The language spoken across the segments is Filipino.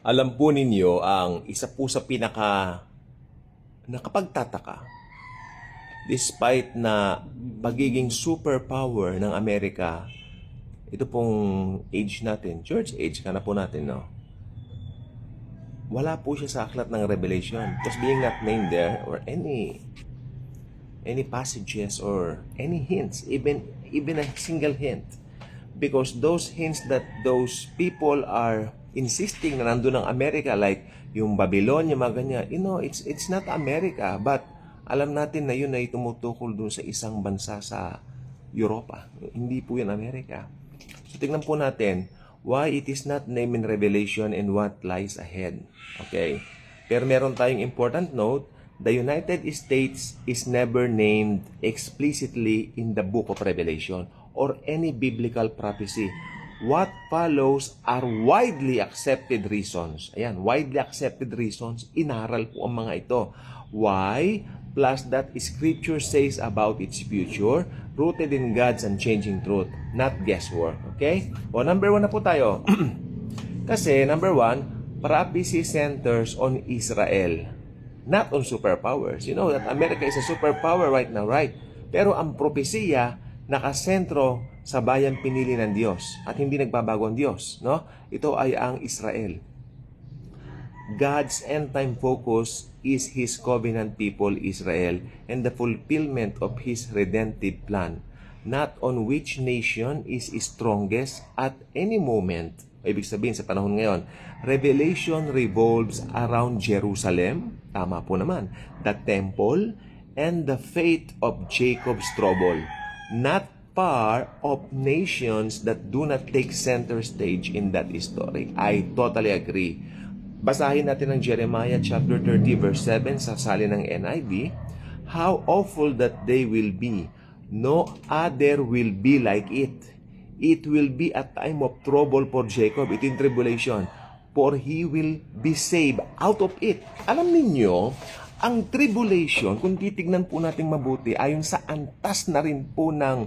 Alam po ninyo ang isa po sa nakapagtataka, despite na pagiging superpower ng Amerika, ito pong age natin, church age ka na po natin, no? Wala po siya sa aklat ng Revelation. Just being not named there or any passages or any hints, even a single hint. Because those hints that those people are insisting na nandun ang Amerika, like yung Babylon, yung mga ganyan, it's not America, but alam natin na yun ay tumutukol dun sa isang bansa sa Europa. Hindi po yun Amerika. So tingnan po natin why it is not named in Revelation and what lies ahead. Okay? Pero meron tayong important note. The United States is never named explicitly in the book of Revelation or any biblical prophecy. What follows are widely accepted reasons. Ayan, widely accepted reasons. Inaral po ang mga ito. Why? Plus that Scripture says about its future, rooted in God's unchanging truth, not guesswork. Okay? O, number 1 na po tayo. Kasi, number 1, prophecy centers on Israel, not on superpowers. You know that America is a superpower right now, right? Pero ang propesiya nakasentro sa bayang pinili ng Diyos at hindi nagbabago ang Diyos, no? Ito ay ang Israel. God's end-time focus is His covenant people, Israel, and the fulfillment of His redemptive plan, not on which nation is strongest at any moment. Ibig sabihin sa panahon ngayon, Revelation revolves around Jerusalem, tama po naman, the temple, and the faith of Jacob's trouble, not far of nations that do not take center stage in that story. I totally agree. Basahin natin ang Jeremiah chapter 30 verse 7 sa salin ng NIV. How awful that day will be. No other will be like it. It will be a time of trouble for Jacob. It in tribulation. For he will be saved out of it. Alam ninyo, ang tribulation, kung titignan po natin mabuti, ayon sa antas na rin po ng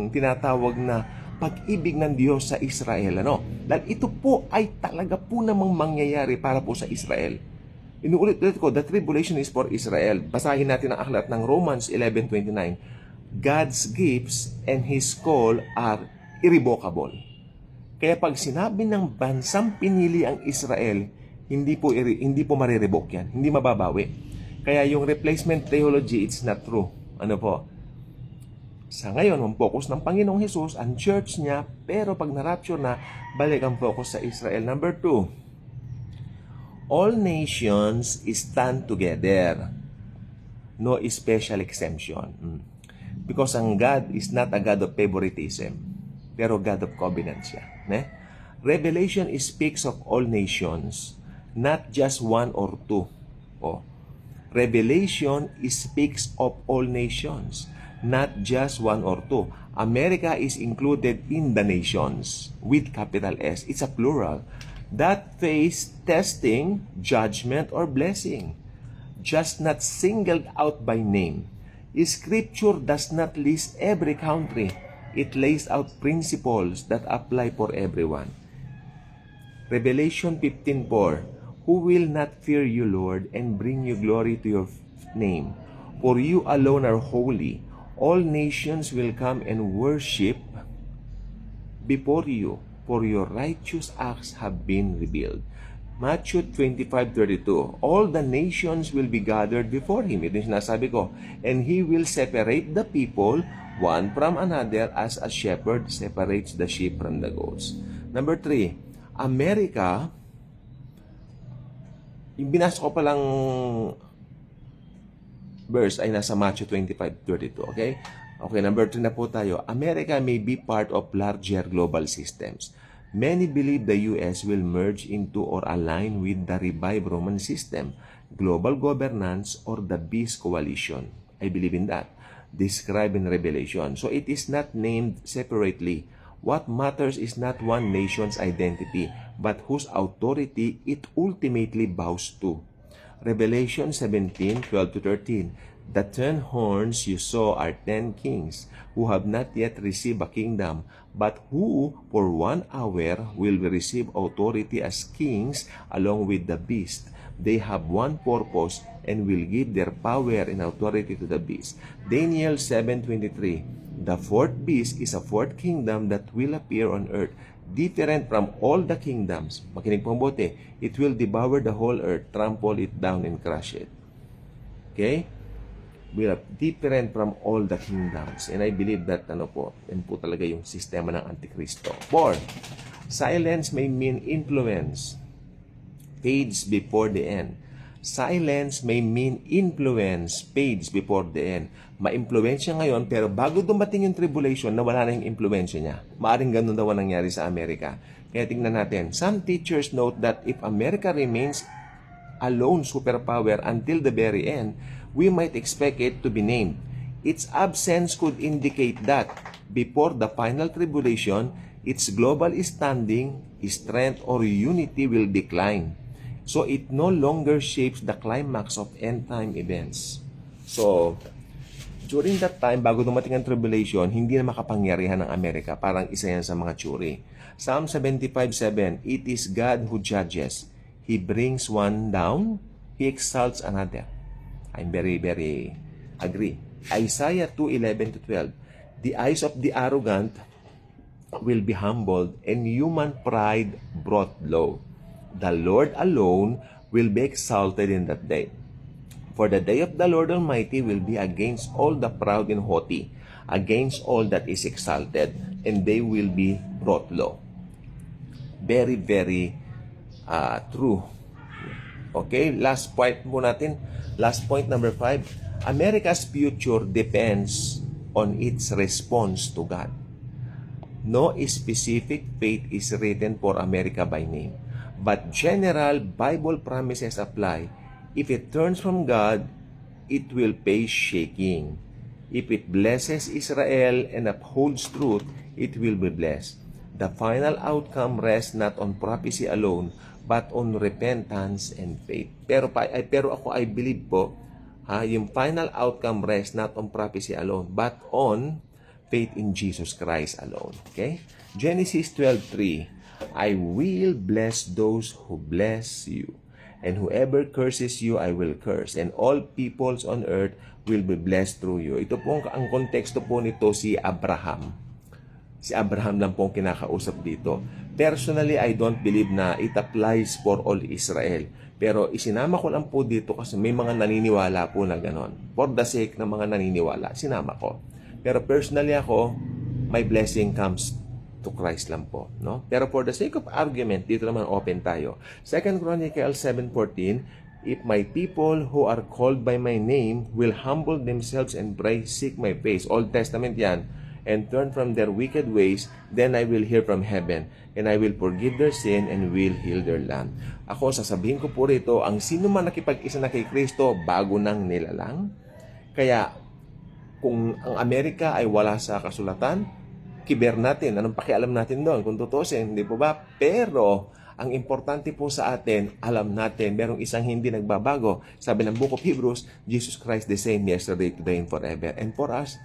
tinatawag na pag-ibig ng Diyos sa Israel. Dahil ito po ay talaga po namang mangyayari para po sa Israel. Inuulit-ulit ko, the tribulation is for Israel. Basahin natin ang aklat ng Romans 11:29. God's gifts and His call are irrevocable. Kaya pag sinabi ng bansang pinili ang Israel, hindi po marirevoke yan. Hindi mababawi. Kaya yung replacement theology, it's not true. Ano po? Sa ngayon, ang focus ng Panginoong Hesus, ang church niya, pero pag na-rapture na, balik ang focus sa Israel. Number 2, all nations stand together. No special exemption. Because ang God is not a God of favoritism, pero God of covenant siya. Revelation speaks of all nations, not just one or two. Revelation speaks of all nations, not just one or two. America is included in the nations with capital S. It's a plural that face testing, judgment, or blessing, just not singled out by name. Scripture does not list every country. It lays out principles that apply for everyone. Revelation 15:4. Who will not fear you, Lord, and bring you glory to your name? For you alone are holy. All nations will come and worship before you, for your righteous acts have been revealed. Matthew 25:32. All the nations will be gathered before Him. Ito yung sinasabi ko. And He will separate the people one from another as a shepherd separates the sheep from the goats. Number 3, America, yung binasa ko palang verse ay nasa Matthew 25:32. Okay? Okay, number 3 na po tayo. America may be part of larger global systems. Many believe the U.S. will merge into or align with the revived Roman system, global governance, or the Beast Coalition. I believe in that, described in Revelation. So it is not named separately. What matters is not one nation's identity, but whose authority it ultimately bows to. Revelation 17:12-13. The 10 horns you saw are 10 kings who have not yet received a kingdom, but who for 1 hour will receive authority as kings along with the beast. They have one purpose and will give their power and authority to the beast. Daniel 7:23. The fourth beast is a fourth kingdom that will appear on earth, different from all the kingdoms. Makinig po mabuti. It will devour the whole earth, trample it down, and crush it. Okay? Will are different from all the kingdoms. And I believe that yan po talaga yung sistema ng Antikristo. 4. Silence may mean influence. Fades before the end. Silence may mean influence. Fades before the end. Ma-impluensya ngayon, pero bago dumating yung tribulation, nawala na yung influensya niya. Maaring ganun daw ang nangyari sa Amerika. Kaya tingnan natin. Some teachers note that if America remains a lone superpower until the very end, we might expect it to be named. Its absence could indicate that before the final tribulation, its global standing, strength, or unity will decline. So it no longer shapes the climax of end-time events. So, during that time, bago dumating ang tribulation, hindi na makapangyarihan ng Amerika. Parang isa yan sa mga tsuri. Psalm 75:7, It is God who judges. He brings one down, He exalts another. I'm very agree. Isaiah 2:11-12. The eyes of the arrogant will be humbled and human pride brought low. The Lord alone will be exalted in that day. For the day of the Lord Almighty will be against all the proud and haughty, against all that is exalted, and they will be brought low. Very true. Okay, last point po natin. Last point, number 5. America's future depends on its response to God. No specific fate is written for America by name, but general Bible promises apply. If it turns from God, it will face shaking. If it blesses Israel and upholds truth, it will be blessed. The final outcome rests not on prophecy alone, but on repentance and faith. Pero ako, I believe po, yung final outcome rests not on prophecy alone, but on faith in Jesus Christ alone. Okay? Genesis 12:3, I will bless those who bless you, and whoever curses you, I will curse, and all peoples on earth will be blessed through you. Ito po, ang konteksto po nito si Abraham. Si Abraham lang pong kinakausap dito. Personally, I don't believe na it applies for all Israel. Pero isinama ko lang po dito kasi may mga naniniwala po na ganon. For the sake ng mga naniniwala, sinama ko. Pero personally ako, my blessing comes to Christ lang po. No? Pero for the sake of argument, dito naman open tayo. 2 Chronicles 7:14, If my people who are called by my name will humble themselves and pray, seek my face. Old Testament yan. And turn from their wicked ways, then I will hear from heaven, and I will forgive their sin and will heal their land. Ako, sasabihin ko po rito, ang sino man nakipag-isa na kay Kristo, bago nang nilalang. Kaya, kung ang Amerika ay wala sa kasulatan, kiber natin. Anong pakialam natin doon? Kung tutusin, hindi po ba? Pero, ang importante po sa atin, alam natin, merong isang hindi nagbabago. Sabi ng Book of Hebrews, Jesus Christ the same yesterday, today, and forever. And for us,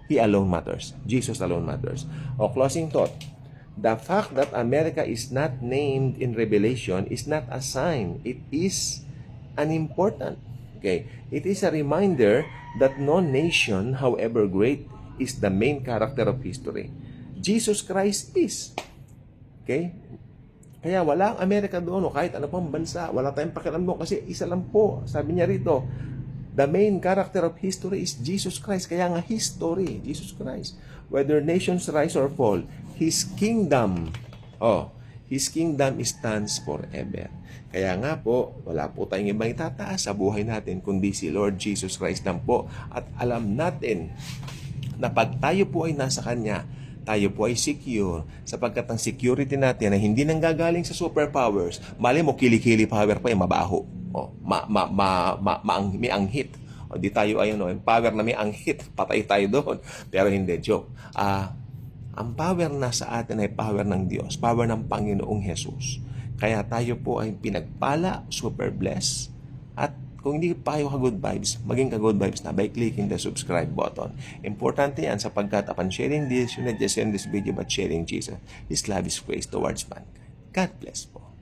He alone matters. Jesus alone matters. O closing thought, the fact that America is not named in Revelation is not a sign. It is an important. Okay? It is a reminder that no nation, however great, is the main character of history. Jesus Christ is. Okay? Kaya wala ang Amerika doon o kahit ano pang bansa. Wala tayong pakialam doon kasi isa lang po. Sabi niya rito, the main character of history is Jesus Christ. Kaya nga history, Jesus Christ. Whether nations rise or fall, His kingdom stands forever. Kaya nga po, wala po tayong ibang itataas sa buhay natin kundi si Lord Jesus Christ lang po. At alam natin na pag tayo po ay nasa Kanya, tayo po ay secure sapagkat ang security natin ay hindi nanggagaling sa superpowers. Mali mo, kilikili power pa, mabaho. May anghit. O di tayo ay yung power na may anghit, patay tayo doon. Pero hindi, joke. Ang power na sa atin ay power ng Diyos, power ng Panginoong Jesus. Kaya tayo po ay pinagpala, super blessed. At kung hindi pa kayo ka-good vibes, maging ka-good vibes na by clicking the subscribe button. Importante yan sapagkat upon sharing this, you not just send this video but sharing Jesus. His love is grace towards mankind. God bless po.